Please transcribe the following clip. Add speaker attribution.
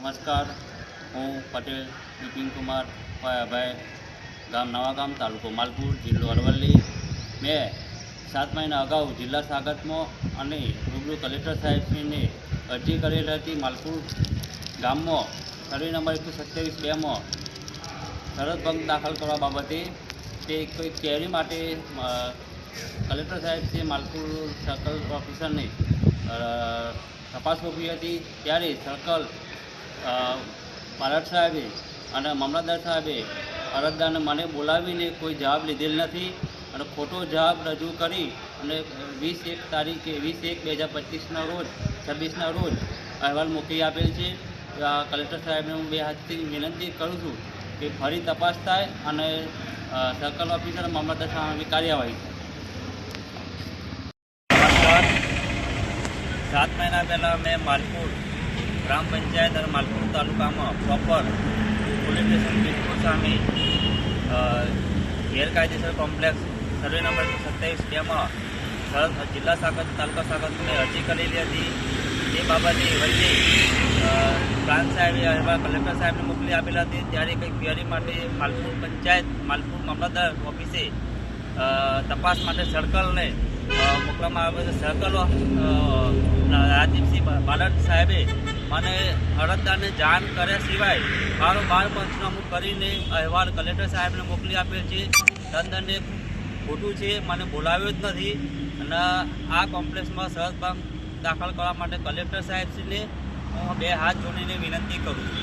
Speaker 1: નમસ્કાર, હું પટેલ બિપિન કુમાર ભાઈ, ગામ નવાગામ, તાલુકો માલપુર, જિલ્લો અરવલ્લી. મેં 7 મહિના અગાઉ જિલ્લા સ્વાગતમાં અને રૂબરૂ કલેક્ટર સાહેબશ્રીને અરજી કરેલ હતી. માલપુર ગામમાં સર્વે નંબર 127-2માં શરત ભંગ દાખલ કરવા બાબતે તે કોઈ ક્વેરી માટે કલેક્ટર સાહેબશ્રીએ માલપુર સર્કલ ઓફિસરને તપાસ સોંપી હતી. ત્યારે સર્કલ પાયલટ સાહેબે અને મામલતદાર સાહેબે અરજદારને મને બોલાવીને કોઈ જવાબ લીધેલ નથી અને ખોટો જવાબ રજૂ કરી અને 20/1/2025ના રોજ 26ના રોજ અહેવાલ મોકલી આપેલ છે. કલેક્ટર સાહેબને હું 2 હાથથી વિનંતી કરું છું કે ફરી તપાસ થાય અને સર્કલ ઓફિસર મામલતદાર સાહેબની કાર્યવાહી થાય. 7 મહિના પહેલાં મેં માલપુર ગ્રામ પંચાયત અને માલપુર તાલુકામાં પ્રોપર પોલીસ સ્ટેશન બિલકુલ સામે ગેરકાયદેસર કોમ્પ્લેક્સ સર્વે નંબર 127-2માં જિલ્લા શાખા તાલુકા શાખાને અરજી કરેલી હતી. તે બાબતે વચ્ચે પ્રાંત સાહેબે અહેવાલ કલેક્ટર સાહેબને મોકલી આપેલા હતી. ત્યારે કંઈ ક્વેરી માટે માલપુર પંચાયત માલપુર મામલતદાર ઓફિસે તપાસ માટે સર્કલને મોકલવામાં આવે છે. સર્કલ રાજીવસિંહ બાલટ સાહેબે મને અરજદારને જાણ કર્યા સિવાય બારોબાર પંચનામું કરીને અહેવાલ કલેક્ટર સાહેબને મોકલી આપેલ છે. તદ્દને ખોટું છે, મને બોલાવ્યો જ નથી અને આ કોમ્પ્લેક્સમાં શરત ભંગ દાખલ કરવા માટે કલેક્ટર સાહેબશ્રીને હું 2 હાથ જોડીને વિનંતી કરું છું.